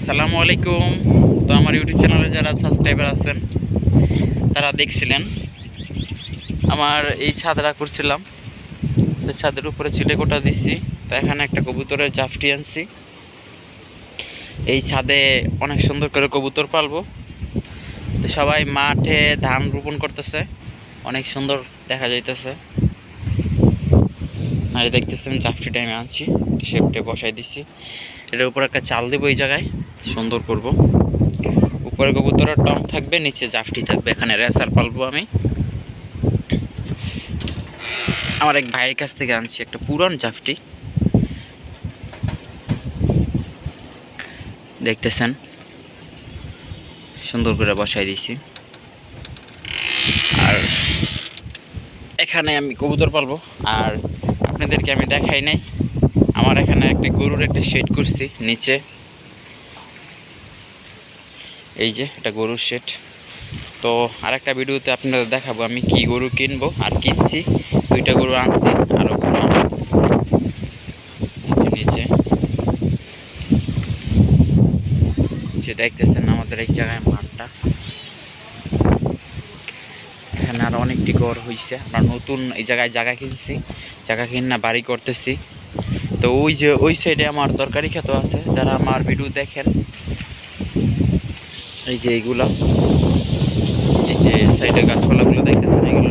আসসালামু আলাইকুম। তো আমার ইউটিউব চ্যানেলে যারা সাবস্ক্রাইবার আছেন তারা দেখছিলেন আমার এই ছাদটা করছিলাম, তো ছাদের উপরে চিলেকোঠা দিচ্ছি। তো এখানে একটা কবুতরের জাফটি আনছি। এই ছাদে অনেক সুন্দর করে কবুতর পালবো। তো সবাই মাঠে ধান রোপণ করতেছে, অনেক সুন্দর দেখা যাইতেছে। আর দেখতেছেন জাফটি টাইমে আনছি, শেপটে বসাই দিচ্ছি। এটার উপর একটা চাল দেবো, এই জায়গায় সুন্দর করব। উপরে কবুতরের টম থাকবে, নিচে জাফটি থাকবে। এখানে রেসার পালবো আমি। আমার এক ভাইয়ের কাছ থেকে আনছি একটা পুরান জাফটি, দেখতেছেন সুন্দর করে বসাই দিছি। আর এখানে আমি কবুতর পালবো। আর আপনাদেরকে আমি দেখাই নাই, আমার এখানে একটা গরুর একটা শেড করছি নিচে। এই যে এটা গরুর শেড। তো আরেকটা ভিডিওতে আপনাদের দেখাবো আমি কি গরু কিনবো আর কিনছি। দুইটা গরু আনছি, আরও গরু নিচে যে দেখতেছেন আমাদের এই জায়গায় মাঠটা। এখানে আরও অনেকটি ঘর হয়েছে। আমরা নতুন এই জায়গায় জায়গা কিনছি, জায়গা কিনা বাড়ি করতেছি। তো ওই যে ওই সাইডে আমার তরকারি ক্ষেত আছে, যারা আমার ভিডিও দেখেন। এই যে এইগুলা, এই যে সাইডের গাছপালাগুলো দেখতেছেন, এগুলো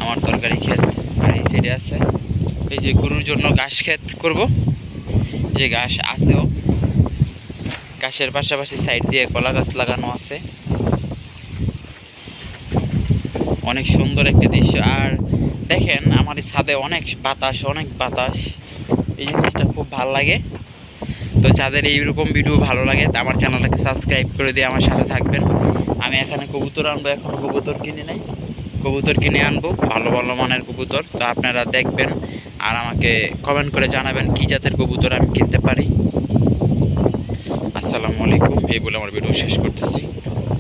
আমার তরকারি ক্ষেত। আর এই সাইডে আছে এই যে গরুর জন্য ঘাস ক্ষেত করব, যে ঘাস আছেও। ঘাসের পাশাপাশি সাইড দিয়ে কলা গাছ লাগানো আছে। অনেক সুন্দর একটা দৃশ্য। আর দেখেন আমার এই ছাদে অনেক বাতাস, এই জিনিসটা খুব ভালো লাগে। তো যাদের এইরকম ভিডিও ভালো লাগে তা আমার চ্যানেলটাকে সাবস্ক্রাইব করে দিয়ে আমার সাথে থাকবেন। আমি এখানে কবুতর আনবো, এখন কবুতর কিনে নেই, কবুতর কিনে আনবো, ভালো ভালো মানের কবুতর। তো আপনারা দেখবেন আর আমাকে কমেন্ট করে জানাবেন কি জাতের কবুতর আমি কিনতে পারি। আসসালামু আলাইকুম, এই বলে আমার ভিডিও শেষ করতেছি।